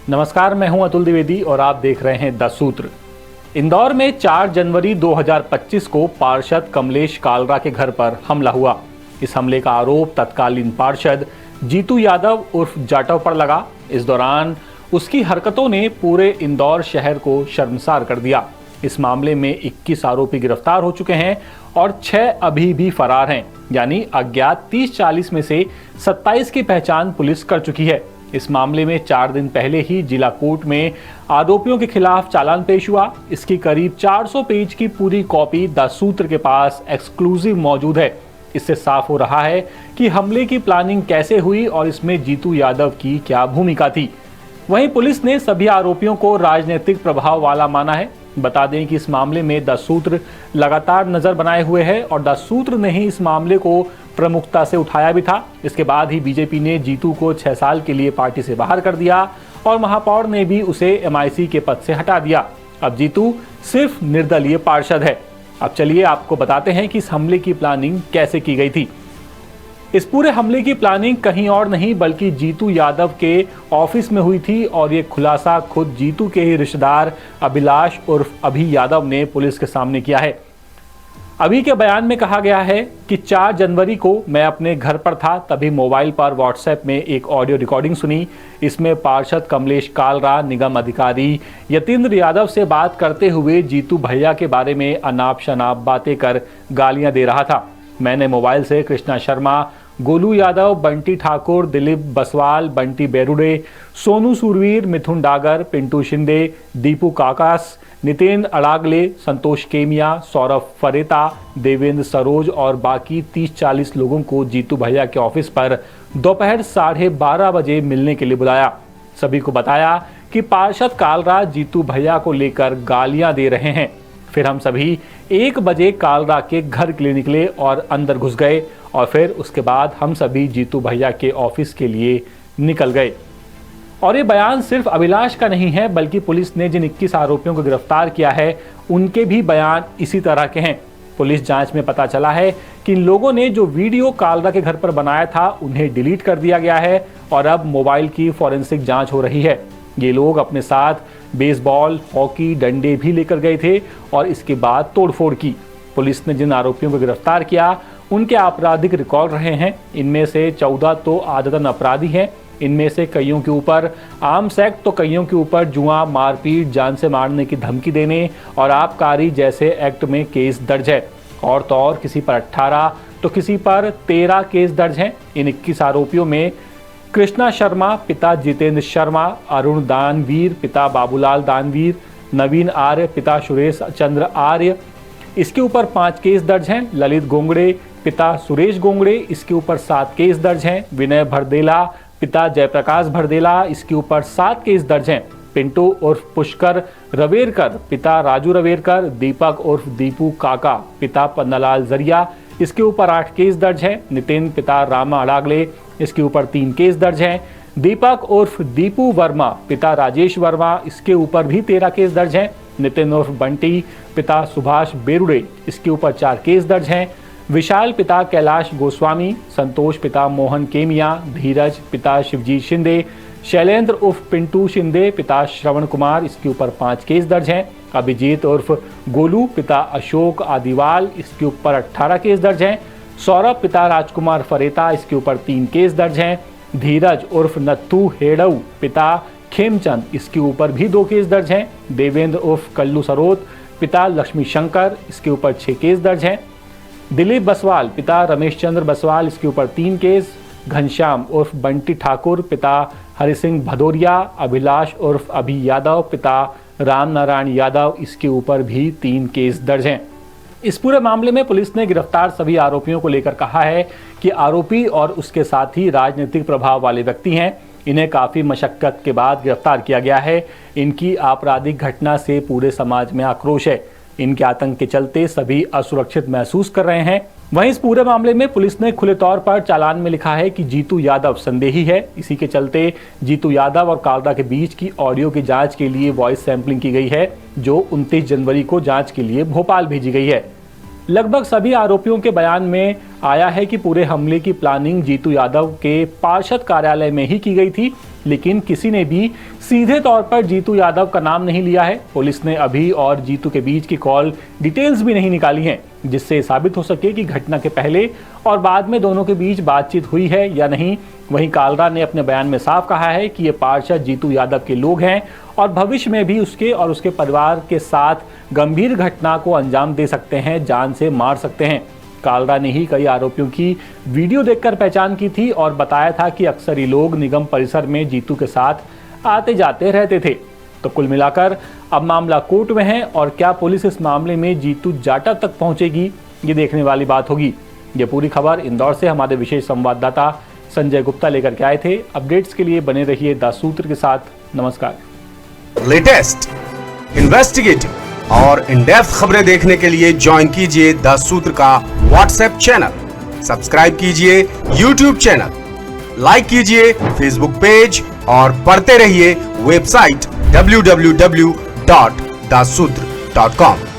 नमस्कार, मैं हूं अतुल द्विवेदी और आप देख रहे हैं द सूत्र। इंदौर में 4 जनवरी 2025 को पार्षद कमलेश कालरा के घर पर हमला हुआ। इस हमले का आरोप तत्कालीन पार्षद जीतू यादव उर्फ जाटव पर लगा। इस दौरान उसकी हरकतों ने पूरे इंदौर शहर को शर्मसार कर दिया। इस मामले में 21 आरोपी गिरफ्तार हो चुके हैं और 6 अभी भी फरार हैं, यानी अज्ञात 30-40 में से 27 की पहचान पुलिस कर चुकी है। इस मामले में 4 दिन पहले ही जिला कोर्ट में आरोपियों के खिलाफ चालान पेश हुआ। इसकी करीब 400 पेज की पूरी कॉपी द सूत्र के पास एक्सक्लूसिव मौजूद है। इससे साफ हो रहा है कि हमले की प्लानिंग कैसे हुई और इसमें जीतू यादव की क्या भूमिका थी। वहीं पुलिस ने सभी आरोपियों को राजनीतिक प्रभाव वाला माना है। बता दें कि इस मामले में द सूत्र लगातार नजर बनाए हुए है और द सूत्र ने ही इस मामले को प्रमुखता से उठाया भी था। इसके बाद ही बीजेपी ने जीतू को 6 साल के लिए पार्टी से बाहर कर दिया और महापौर ने भी उसे एमआईसी के पद से हटा दिया। अब जीतू सिर्फ निर्दलीय पार्षद है। अब चलिए आपको बताते हैं कि इस हमले की प्लानिंग कैसे की गई थी। इस पूरे हमले की प्लानिंग कहीं और नहीं बल्कि जीतू यादव के ऑफिस में हुई थी और ये खुलासा खुद जीतू के ही रिश्तेदार अभिलाष उर्फ अभी यादव ने पुलिस के सामने किया है। अभी के बयान में कहा गया है कि 4 जनवरी को मैं अपने घर पर था, तभी मोबाइल पर व्हाट्सएप में एक ऑडियो रिकॉर्डिंग सुनी। इसमें पार्षद कमलेश कालरा निगम अधिकारी यतीन्द्र यादव से बात करते हुए जीतू भैया के बारे में अनाप शनाप बातें कर गालियां दे रहा था। मैंने मोबाइल से कृष्णा शर्मा, गोलू यादव, बंटी ठाकुर, दिलीप बसवाल, बंटी बेरुडे, सोनू सूरवीर, मिथुन डागर, पिंटू शिंदे, दीपू काकास, नितेन अड़ागले, संतोष केमिया, सौरभ फरेता, देवेंद्र सरोज और बाकी 30-40 लोगों को जीतू भैया के ऑफिस पर दोपहर 12:30 बजे मिलने के लिए बुलाया। सभी को बताया कि पार्षद कालरा जीतू भैया को लेकर गालियां दे रहे हैं। फिर हम सभी 1 बजे कालरा के घर के लिए निकले और अंदर घुस गए और फिर उसके बाद हम सभी जीतू भैया के ऑफिस के लिए निकल गए। और ये बयान सिर्फ अभिलाष का नहीं है बल्कि पुलिस ने जिन 21 आरोपियों को गिरफ्तार किया है उनके भी बयान इसी तरह के हैं। पुलिस जांच में पता चला है कि इन लोगों ने जो वीडियो कालरा के घर पर बनाया था उन्हें डिलीट कर दिया गया है और अब मोबाइल की फॉरेंसिक जांच हो रही है। ये लोग अपने साथ बेसबॉल, हॉकी, डंडे भी लेकर गए थे और इसके बाद तोड़फोड़ की। पुलिस ने जिन आरोपियों को गिरफ्तार किया उनके आपराधिक रिकॉर्ड रहे हैं। इनमें से 14 तो आदतन अपराधी हैं। इनमें से कईयों के ऊपर आर्म्स एक्ट तो कईयों के ऊपर जुआ, मारपीट, जान से मारने की धमकी देने और आबकारी जैसे एक्ट में केस दर्ज है। और तो और किसी पर 18 तो किसी पर 13 केस दर्ज हैं। इन 21 आरोपियों में कृष्णा शर्मा पिता जितेंद्र शर्मा, अरुण दानवीर पिता बाबूलाल दानवीर, नवीन आर्य पिता सुरेश चंद्र आर्य, इसके ऊपर 5 केस दर्ज हैं। ललित गोंगड़े पिता सुरेश गोंगड़े, इसके ऊपर 7 केस दर्ज हैं। विनय भरदेला पिता जयप्रकाश भरदेला, इसके ऊपर 7 केस दर्ज हैं। पिंटू उर्फ पुष्कर रवेरकर पिता राजू रवेरकर, दीपक उर्फ दीपू काका पिता पन्नालाल जरिया, इसके ऊपर 8 केस दर्ज हैं। नितिन पिता रामा अड़ागले, इसके ऊपर 3 केस दर्ज हैं। दीपक उर्फ दीपू वर्मा पिता राजेश वर्मा, इसके ऊपर भी 13 केस दर्ज हैं। नितिन उर्फ बंटी पिता सुभाष बेरुडे, इसके ऊपर 4 केस दर्ज हैं। विशाल पिता कैलाश गोस्वामी, संतोष पिता मोहन केमिया, धीरज पिता शिवजीत शिंदे, शैलेंद्र उर्फ पिंटू शिंदे पिता श्रवण कुमार, इसके ऊपर 5 केस दर्ज हैं। अभिजीत उर्फ गोलू पिता अशोक आदिवाल, इसके ऊपर 18 केस दर्ज हैं। सौरभ पिता राजकुमार फरेता, इसके ऊपर 3 केस दर्ज हैं। धीरज उर्फ नत्थू हेड़ऊ पिता खेमचंद, इसके ऊपर भी 2 केस दर्ज हैं। देवेंद्र उर्फ कल्लू सरोत पिता लक्ष्मी शंकर, इसके ऊपर 6 केस दर्ज हैं। दिलीप बसवाल पिता रमेश चंद्र बसवाल, इसके ऊपर 3 केस। घनश्याम उर्फ बंटी ठाकुर पिता हरि सिंह भदौरिया, अभिलाष उर्फ अभी यादव पिता राम नारायण यादव, इसके ऊपर भी 3 केस दर्ज हैं। इस पूरे मामले में पुलिस ने गिरफ्तार सभी आरोपियों को लेकर कहा है कि आरोपी और उसके साथी राजनीतिक प्रभाव वाले व्यक्ति हैं। इन्हें काफ़ी मशक्कत के बाद गिरफ्तार किया गया है। इनकी आपराधिक घटना से पूरे समाज में आक्रोश है। इनके आतंक के चलते सभी असुरक्षित महसूस कर रहे हैं। वहीं इस पूरे मामले में पुलिस ने खुले तौर पर चालान में लिखा है कि जीतू यादव संदेही है। इसी के चलते जीतू यादव और कालरा के बीच की ऑडियो की जांच के लिए वॉइस सैंपलिंग की गई है, जो 29 जनवरी को जांच के लिए भोपाल भेजी गई है। लगभग सभी आरोपियों के बयान में आया है कि पूरे हमले की प्लानिंग जीतू यादव के पार्षद कार्यालय में ही की गई थी, लेकिन किसी ने भी सीधे तौर पर जीतू यादव का नाम नहीं लिया है। पुलिस ने अभी और जीतू के बीच की कॉल डिटेल्स भी नहीं निकाली हैं, जिससे साबित हो सके कि घटना के पहले और बाद में दोनों के बीच बातचीत हुई है या नहीं। वहीं कालरा ने अपने बयान में साफ कहा है कि ये पार्षद जीतू यादव के लोग हैं और भविष्य में भी उसके और उसके परिवार के साथ गंभीर घटना को अंजाम दे सकते हैं, जान से मार सकते हैं। कालरा ने ही कई आरोपियों की वीडियो देखकर पहचान की थी और बताया था कि अक्सर ये लोग निगम परिसर में जीतू के साथ आते जाते रहते थे। तो कुल मिलाकर अब मामला कोर्ट में है और क्या पुलिस इस मामले में जीतू जाटव तक पहुंचेगी, ये देखने वाली बात होगी। ये पूरी खबर इंदौर से हमारे विशेष संवाददाता संजय गुप्ता लेकर के आए थे। अपडेट्स के लिए बने रहिए द सूत्र के साथ। नमस्कार। लेटेस्ट, इन्वेस्टिगेटिव और इन डेप्थ खबरें देखने के लिए ज्वाइन कीजिए द सूत्र का व्हाट्सएप चैनल, सब्सक्राइब कीजिए यूट्यूब चैनल, लाइक कीजिए फेसबुक पेज और पढ़ते रहिए वेबसाइट www.dasudr.com।